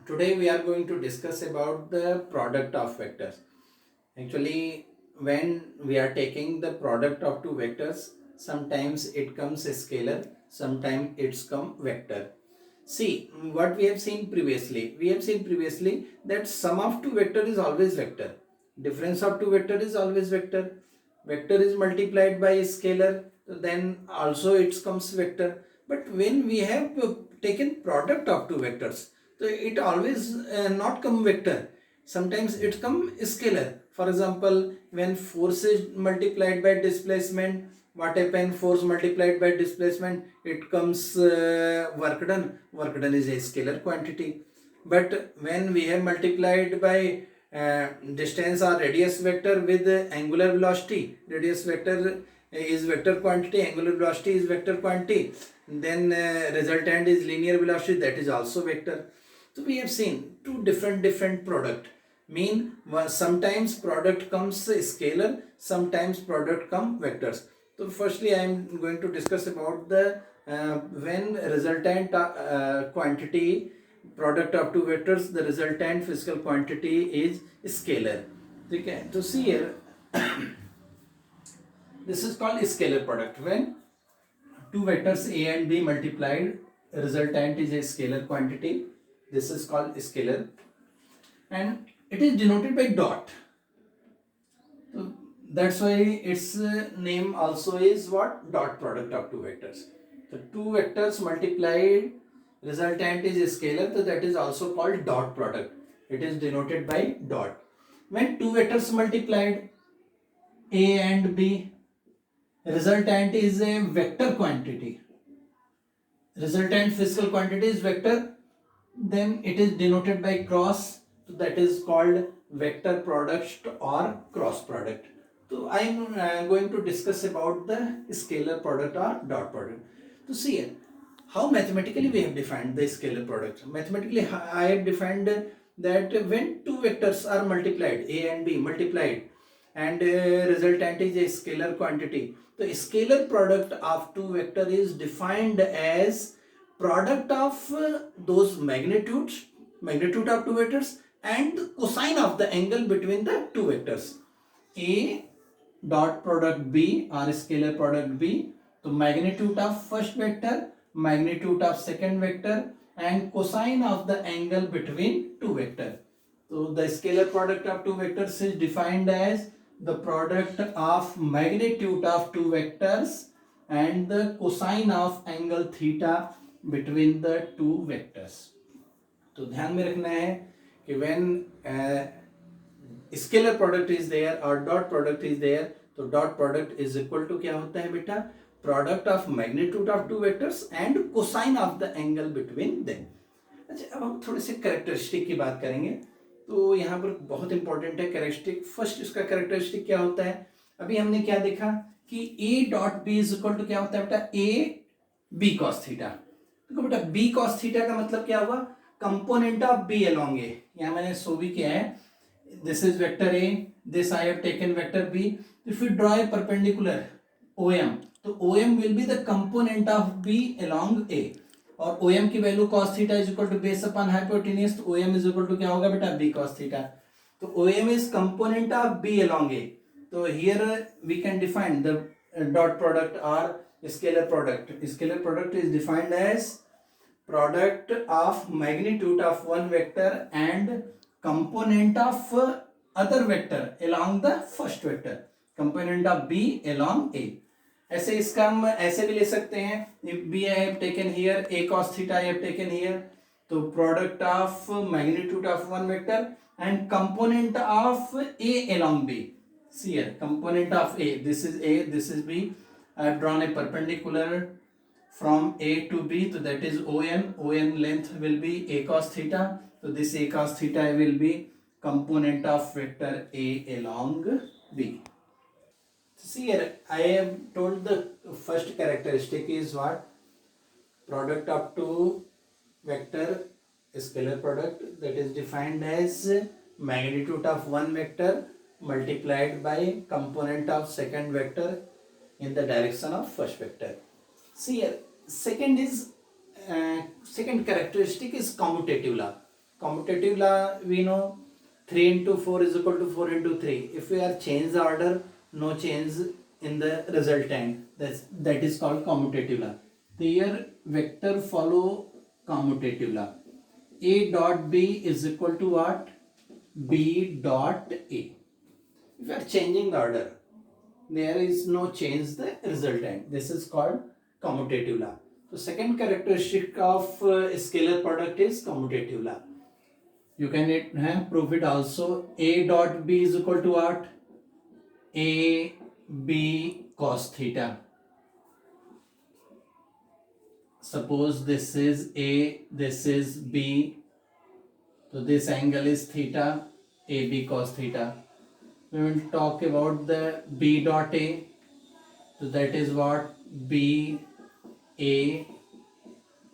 Today we are going to discuss about the product of vectors. Actually, when we are taking the product of two vectors, sometimes it comes scalar, sometimes it's come vector. See what we have seen previously. We have seen previously that sum of two vector is always vector. Difference of two vector is always vector. Vector is multiplied by scalar, then also it comes vector. But when we have taken product of two vectors, so it always not come vector. Sometimes it come scalar. For example, when force is multiplied by displacement, what happen? Force multiplied by displacement, it comes work done. Work done is a scalar quantity. But when we have multiplied by distance or radius vector with angular velocity, radius vector is vector quantity, angular velocity is vector quantity, then resultant is linear velocity, that is also vector. So we have seen two different product. Mean sometimes product comes scalar, sometimes product come vectors. So firstly I am going to discuss about the when resultant quantity product of two vectors, the resultant physical quantity is scalar. Okay, so see here this is called scalar product. When two vectors a and b multiplied, resultant is a scalar quantity. This is called scalar and it is denoted by dot. So that's why its name also is what? Dot product of two vectors. So two vectors multiplied, resultant is scalar, so that is also called dot product. It is denoted by dot. When two vectors multiplied, a and b, resultant is a vector quantity. Resultant physical quantity is vector, then it is denoted by cross, so that is called vector product or cross product. So I am going to discuss about the scalar product or dot product. So see here, how mathematically we have defined the scalar product. Mathematically I have defined that when two vectors are multiplied, a and b multiplied, and resultant is a scalar quantity, the scalar product of two vector is defined as product of those magnitudes, magnitude of two vectors, and cosine of the angle between the two vectors. A dot product b or scalar product b, so magnitude of first vector, magnitude of second vector, and cosine of the angle between two vectors. So the scalar product of two vectors is defined as the product of magnitude of two vectors and the cosine of angle theta between the two vectors. तो ध्यान में रखना है कि when scalar product is there or dot product is there, तो dot product is equal to क्या होता है बेटा? Product of magnitude of two vectors and cosine of the angle between them. अच्छा, अब हम थोड़े से कैरेक्टरिस्टिक की बात करेंगे. तो यहाँ पर बहुत इंपॉर्टेंट है कैरेक्टरिस्टिक. फर्स्ट इसका कैरेक्टरिस्टिक क्या होता है? अभी हमने क्या देखा कि a dot B is equal to क्या होता है बेटा? a b cos theta. देखो बेटा b cos थीटा का मतलब क्या हुआ? Component of b along a. यहाँ मैंने सो भी किया है. This is vector a, this I have taken vector b. If we draw a perpendicular OM, तो OM will be the component of b along a. और OM की value cos theta is equal to base upon hypotenuse, तो OM is equal to क्या होगा बेटा? b cos theta. तो OM is component of b along a. तो here we can define the dot product or scalar product. Scalar product is defined as product of magnitude of one vector and component of other vector along the first vector, component of b along a. ऐसे इसका हम ऐसे भी ले सकते हैं. if b I have taken here, a cos theta I have taken here, तो product of magnitude of one vector and component of a along b. See here, component of a, this is a, this is b. I have drawn a perpendicular from a to b, so that is ON. ON length will be a cos theta. So this a cos theta will be component of vector a along b. See here, I have told the first characteristic is what? Product of two vector scalar product, that is defined as magnitude of one vector multiplied by component of second vector in the direction of first vector. See here, second characteristic is commutative law. Commutative law, we know 3 into 4 is equal to 4 into 3. If we are change the order, no change in the resultant. That is called commutative law. Here vector follow commutative law. A dot B is equal to what? B dot A. If you are changing the order, there is no change the resultant. This is called commutative law. So second characteristic of scalar product is commutative law. You can prove it also. A dot B is equal to what? A B cos theta. Suppose this is A, this is B. So this angle is theta, AB cos theta. We will talk about the B dot A. So that is what? B A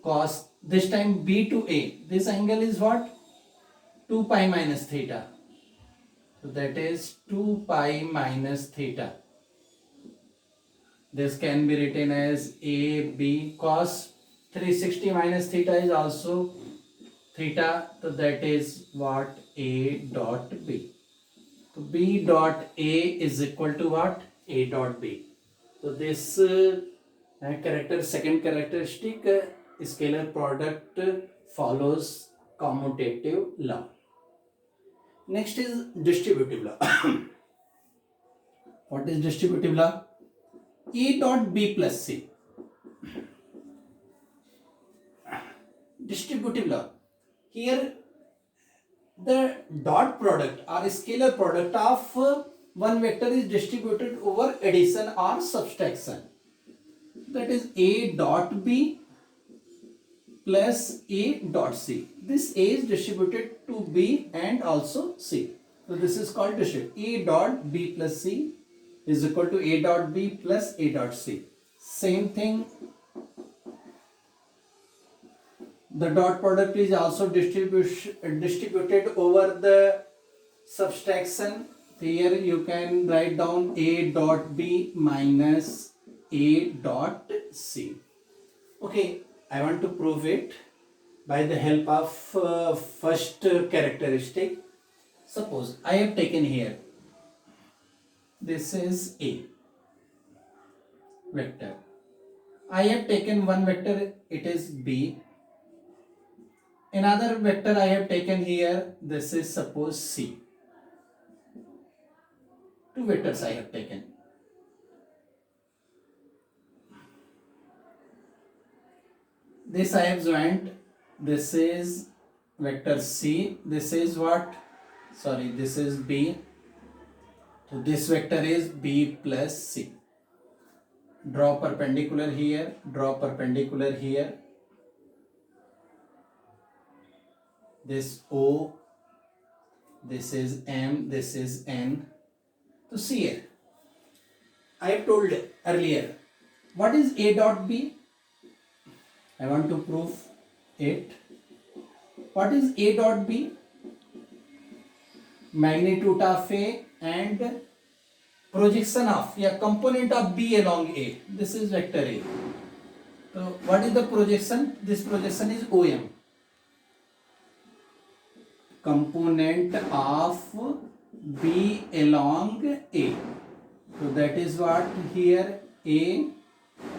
cos, this time B to A. This angle is what? 2 pi minus theta. So that is 2 pi minus theta. This can be written as AB cos 360 minus theta is also theta. So that is what? A dot B. So B dot A is equal to what? A dot B. So this second characteristic, scalar product follows commutative law. Next is distributive law. What is distributive law? A dot B plus C. Distributive law. Here the dot product or scalar product of one vector is distributed over addition or subtraction. That is A dot B plus A dot C. This A is distributed to B and also C. So this is called distributive. A dot B plus C is equal to A dot B plus A dot C. Same thing. The dot product is also distributed over the subtraction. Here you can write down A dot B minus A dot C. Okay, I want to prove it by the help of first characteristic. Suppose I have taken here, this is A vector. I have taken one vector, it is B. Another vector I have taken here, this is suppose C. Two vectors I have taken. This I have joined, this is vector C, this is what? Sorry, this is B. So this vector is B plus C. Draw perpendicular here, draw perpendicular here. This O, this is M, this is N. So see here, I have told earlier, what is A dot B? I want to prove it. What is A dot B? Magnitude of A and projection of, component of B along A. This is vector A. So what is the projection? This projection is OM. Component of B along A. So that is what here A.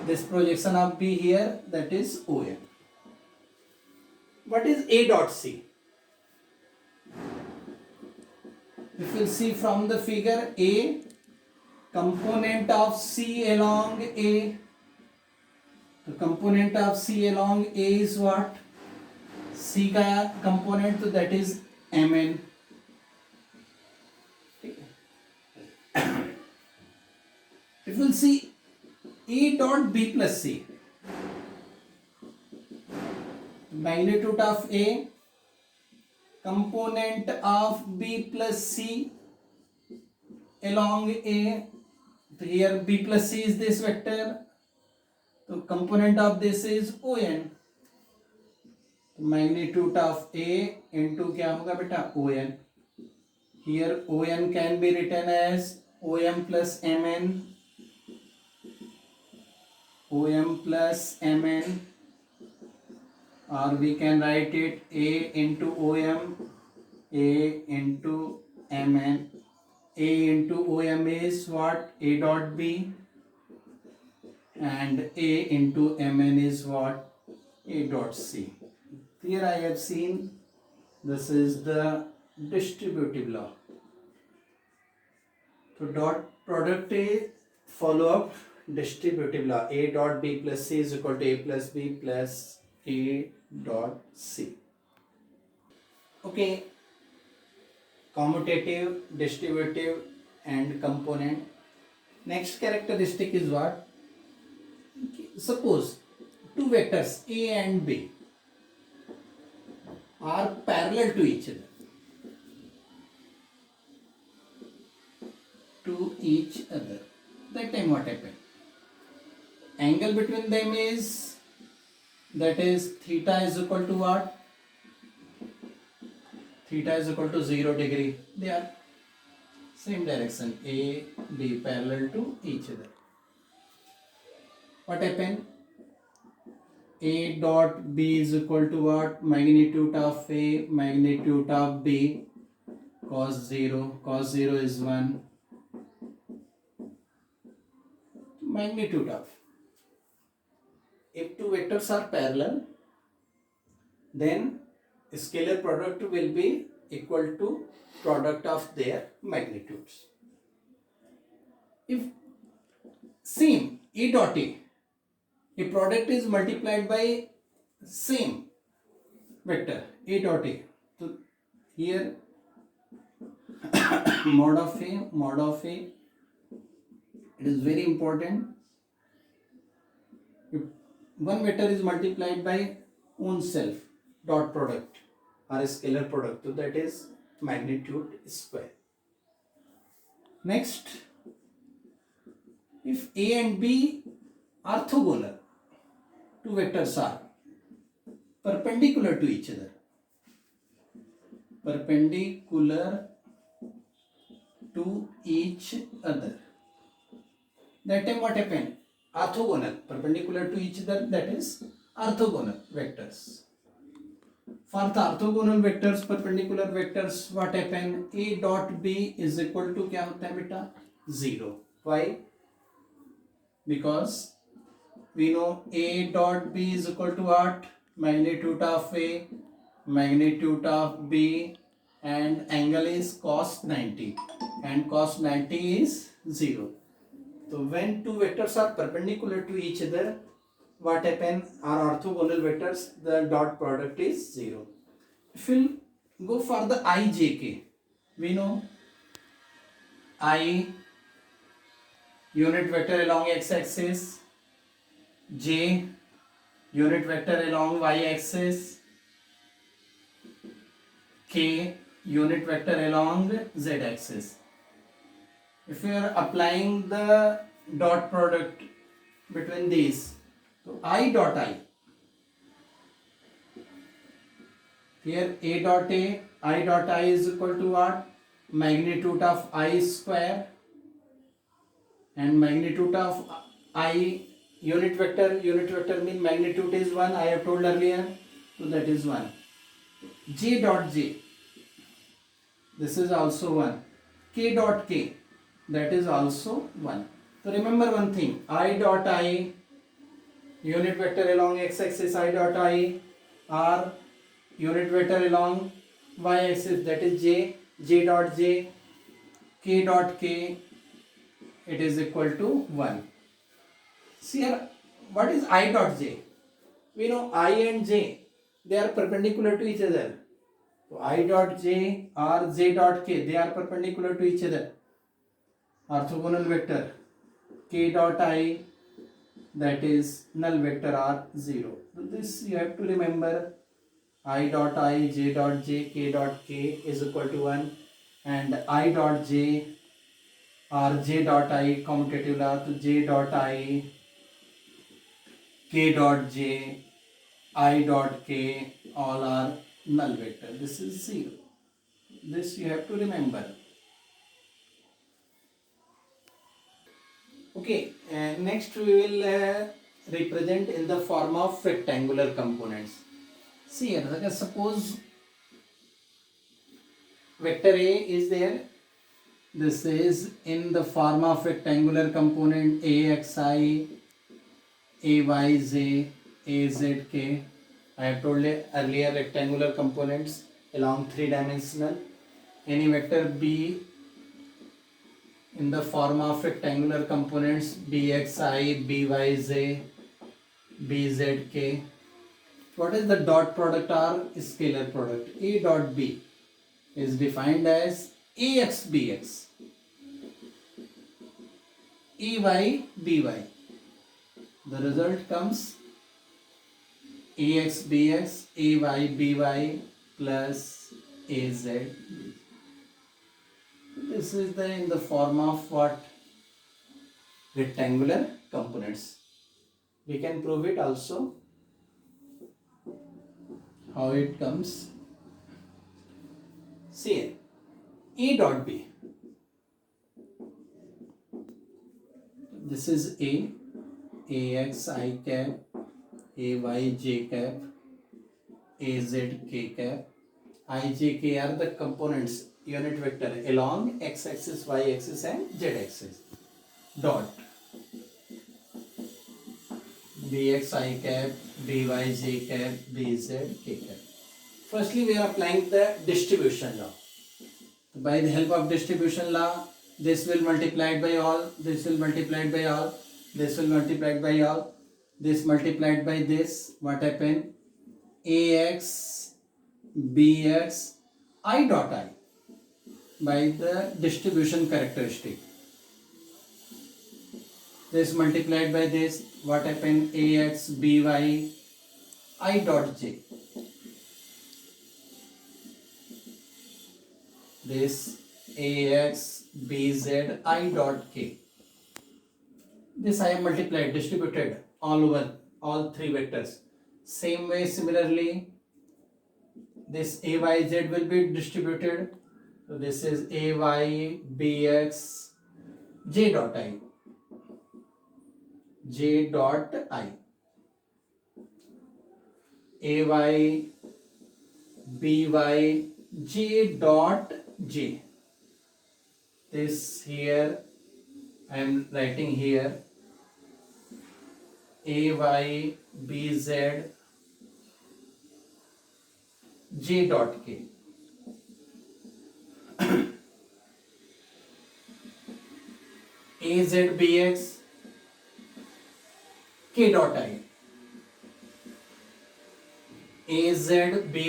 This projection of B here, that is OM. What is A dot C? If you see from the figure, A component of C along A. The component of C along A is what? C का component, so that is Mn. If you see A dot B plus C, magnitude of A, component of B plus C along A. So here B plus C is this vector. So component of this is ON. Magnitude of A into क्या होगा बेटा? ON. Here ON can be written as OM plus MN. OM plus MN. or we can write it A into OM, A into MN. A into OM is what? A dot B, and A into Mn is what? A dot C. Here I have seen this is the distributive law. So dot product A follow up distributive law. A dot B plus C is equal to A plus B plus A dot C. Okay, commutative, distributive and component. Next characteristic is what? Suppose two vectors A and B are parallel to each other. That time what happens? Angle between them is, that is theta is equal to what? Theta is equal to 0 degree. They are same direction, A, B parallel to each other. What happened? A dot B is equal to what? Magnitude of A, magnitude of B, cos 0. Cos 0 is 1. Magnitude of. If two vectors are parallel, then scalar product will be equal to product of their magnitudes. If same A dot A, if product is multiplied by same vector A dot A, so here mod of A, it is very important. If one vector is multiplied by own self, dot product or a scalar product, so that is magnitude square. Next, if A and B orthogonal, two vectors are perpendicular to each other, that time what happened? Orthogonal, perpendicular to each other, that is orthogonal vectors. For the orthogonal vectors, perpendicular vectors, what happen? A dot B is equal to क्या होता है बेटा? 0. Why? Because we know A dot B is equal to what? Magnitude of A, magnitude of B, and angle is cos 90, and cos 90 is 0. So when two vectors are perpendicular to each other, what happens? Are orthogonal vectors, the dot product is 0. If we go for the IJK, we know I unit vector along x-axis, J unit vector along y-axis, K unit vector along z-axis. If we are applying the dot product between these, so I dot I, here A dot A, I dot I is equal to what? Magnitude of I square, and magnitude of I unit vector mean magnitude is 1, I have told earlier, so that is 1. J dot J, this is also 1. K dot K, that is also 1. So remember one thing, I dot I, unit vector along x-axis I dot I, or unit vector along y-axis, that is J, J dot J, K dot K, it is equal to 1. See here, what is I dot J? We know I and J, they are perpendicular to each other. So I dot J or J dot K, they are perpendicular to each other. Orthogonal vector K dot I, that is null vector or 0. So this you have to remember, I dot I, J dot J, K dot K is equal to 1, and I dot J or J dot I commutative law, so J dot I, K dot J, I dot K, all are null vector. This is 0. This you have to remember. Okay, next we will represent in the form of rectangular components. See here, let us suppose vector A is there. This is in the form of rectangular component AXI, AYJ, AZK. I have told you earlier rectangular components along 3-dimensional. Any vector B in the form of rectangular components BXI, BYJ, BZK. What is the dot product or scalar product? A dot B is defined as AXBX, AYBY. The result comes AXBX, AYBY plus AZ. This is in the form of what? Rectangular components. We can prove it also. How it comes? See here. A dot B. This is A, AX I cap, AY J cap, AZ K cap. I, J, K are the components, unit vector along x axis, y axis and z axis. Dot. Bx I cap, By J cap, Bz K cap. Firstly, we are applying the distribution law. By the help of distribution law, this will multiplied by all, this will multiplied by all, this will multiplied by all, this multiplied by this. What happened? Ax, Bx, I dot I by the distribution characteristic. This multiplied by this. What happened? Ax, By, I dot J. This Ax, Bz, I dot K. This I have multiplied, distributed all over all three vectors. Same way, similarly, this Ayz will be distributed. So this is Ay, Bx, J dot I. J dot I. Ay, By, J dot J. This here I am writing here Ay, Bz, J dot K. Az Bx, K dot I. Az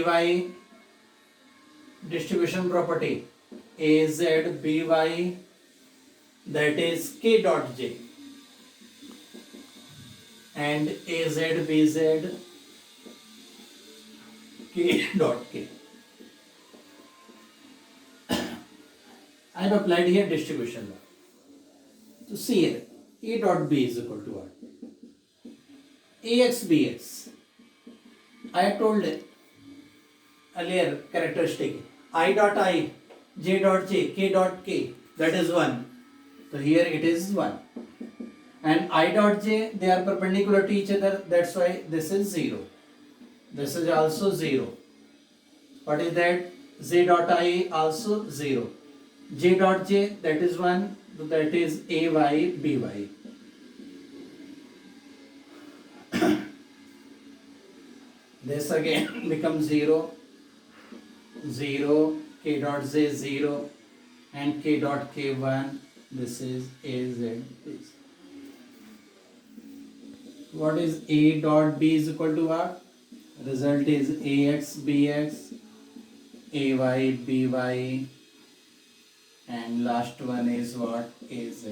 By, distribution property, Az By, that is K dot J, and Az Bz, K dot K. I have applied here distribution law. So see here, A dot B is equal to what? Ax Bx. I have told earlier characteristic I dot I, J dot J, K dot K, that is 1. So here it is 1. And I dot J, they are perpendicular to each other, that's why this is 0. This is also 0. What is that? Z dot I also 0. J dot J, that is 1, so that is Ay By. This again becomes 0, 0, K dot Z 0, and K dot K 1. This is Az. What is A dot B is equal to what? Result is Ax Bx, Ay By, and last one is what? Az.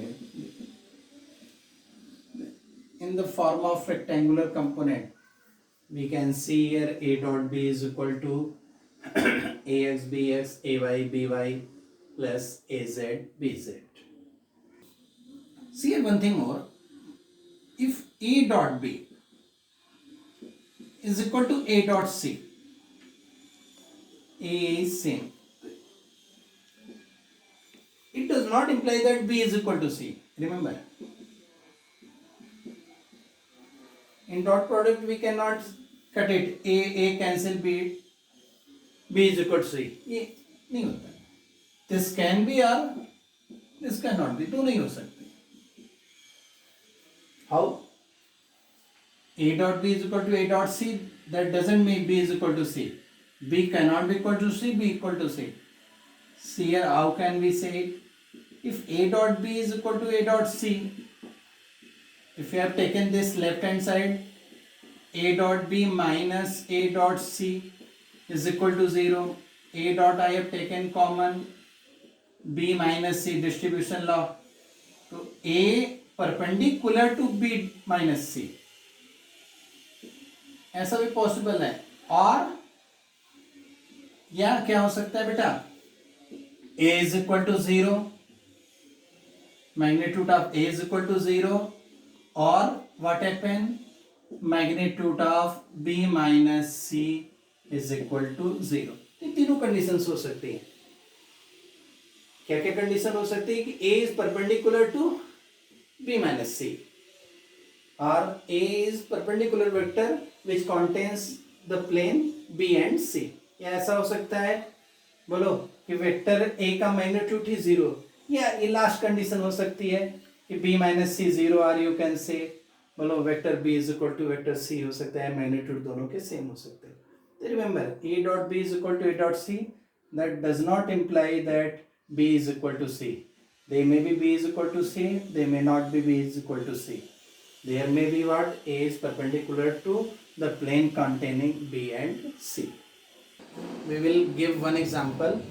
In the form of rectangular component, we can see here A dot B is equal to Ax Bx, Ay By plus Az Bz. See here one thing more. If A dot B is equal to A dot C, A is same. It does not imply that B is equal to C. Remember, in dot product we cannot cut it, A cancel B is equal to C, ये नहीं होता. This can be और this can not be, दोनों नहीं हो सकते. How? A dot B is equal to A dot C, that doesn't mean B is equal to C. B cannot be equal to C, B equal to C. See here, how can we say it? If A dot B is equal to A dot C, if you have taken this left hand side, A dot B minus A dot C is equal to 0. A dot I have taken common, B minus C, distribution law. So A perpendicular to B minus C. ऐसा भी possible है. और या क्या हो सकता है बेटा, A is equal to 0, magnitude of A is equal to 0, or what happen, magnitude of B minus C is equal to 0. ये तीनों कंडीशंस हो सकती हैं. क्या क्या कंडीशन हो सकती है कि A is perpendicular to B minus C, or A is perpendicular vector which contains the plane B and C. या ऐसा हो सकता है, बोलो, कि वेक्टर A का मैग्नीट्यूड ही 0, या ये लास्ट कंडीशन हो सकती है कि B माइनस सी 0, और यू कैन से, बोलो, vector B is equal to vector C हो सकता है, मैग्नीट्यूड दोनों के सेम हो सकते हैं. तो remember, A dot B is equal to A dot C, that does not imply that B is equal to C. They may be B is equal to C, they may not be B is equal to C. There may be what, A is perpendicular to the plane containing B and C. We will give one example.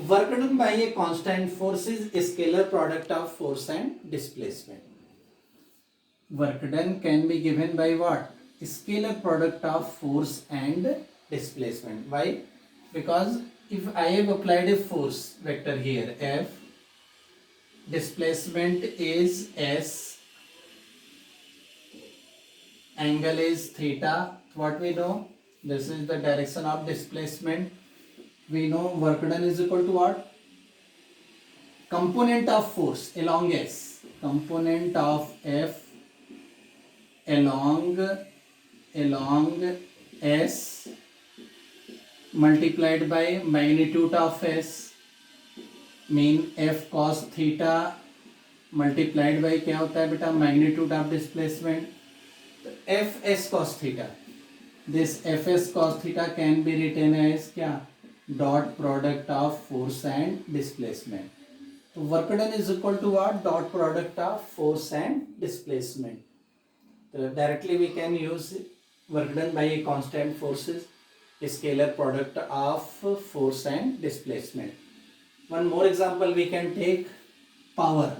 Work done by a constant force is a scalar product of force and displacement. Work done can be given by what? Scalar product of force and displacement. Why? Because if I have applied a force vector here, F, displacement is S, angle is theta, what we know, this is the direction of displacement. We know work done is equal to what? Component of force along S, component of F along S multiplied by magnitude of S, mean F cos theta multiplied by क्या होता है बेटा, magnitude of displacement. Fs cos theta, this Fs cos theta can be written as क्या, dot product of force and displacement. So work done is equal to what? Dot product of force and displacement. So directly we can use work done by a constant forces, a scalar product of force and displacement. One more example we can take, power.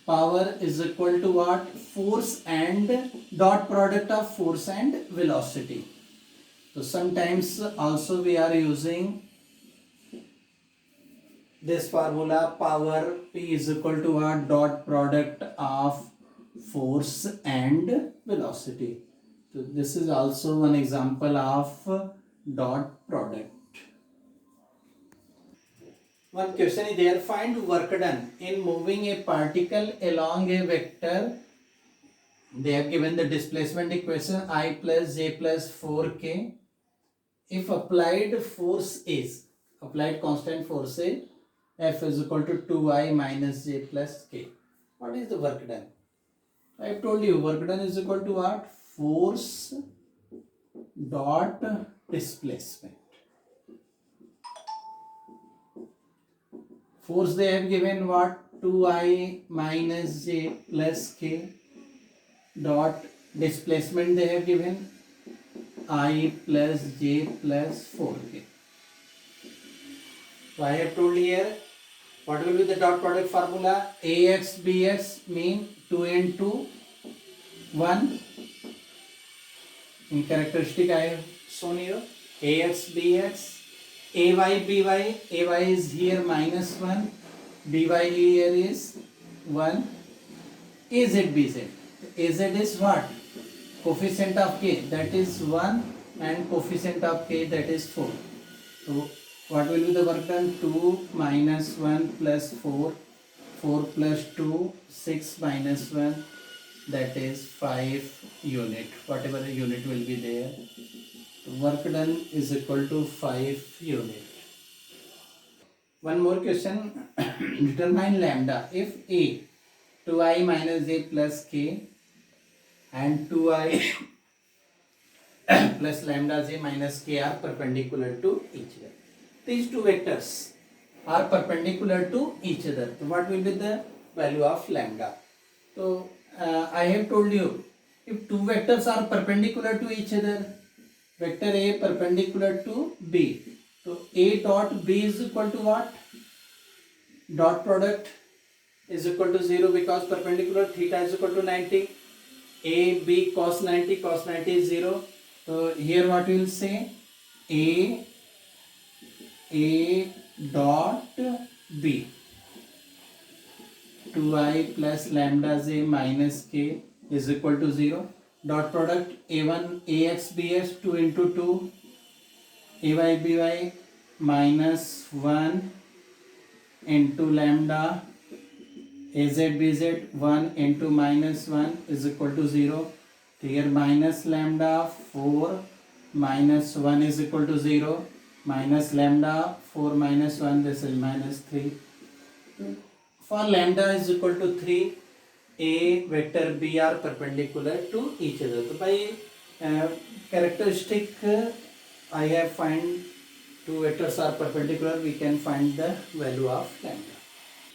Power is equal to what? Force and dot product of force and velocity. So sometimes also we are using this formula, power P is equal to what? Dot product of force and velocity. So this is also one example of dot product. One question is there, find work done in moving a particle along a vector. They have given the displacement equation I plus j plus 4k. If applied force is, applied constant force is, F is equal to 2I minus j plus k. What is the work done? I have told you work done is equal to what? Force dot displacement. Force they have given what? 2I minus j plus k. Dot displacement they have given I plus j plus 4k. So I have told here, what will be the dot product formula? Ax bx mean 2 into 1. In characteristic I have shown here. Ax bx. Ay by, ay is here minus 1, by here is 1, az bz. Az is what? Coefficient of k, that is 1, and coefficient of k, that is 4. So what will be the work done? 2 minus 1 plus 4, 4 plus 2, 6 minus 1, that is 5 unit, whatever unit will be there. Work done is equal to 5 unit. One more question. Determine lambda if a 2i minus a plus k and 2i plus lambda j minus k are perpendicular to each other. These two vectors are perpendicular to each other. So what will be the value of lambda? So I have told you, if two vectors are perpendicular to each other, vector A perpendicular to B, so A dot B is equal to what? Dot product is equal to 0 because perpendicular, theta is equal to 90. A B cos 90 is 0. So here what we will say, A dot B, 2i plus lambda j minus k is equal to 0. Dot product A1 AX BX 2 into 2 AY BY minus 1 into lambda AZ BZ 1 into minus 1 is equal to 0. Here minus lambda 4 minus 1 is equal to 0. Minus lambda 4 minus 1, this is minus 3. For lambda is equal to 3, A vector B are perpendicular to each other. So by characteristic I have find two vectors are perpendicular, we can find the value of lambda.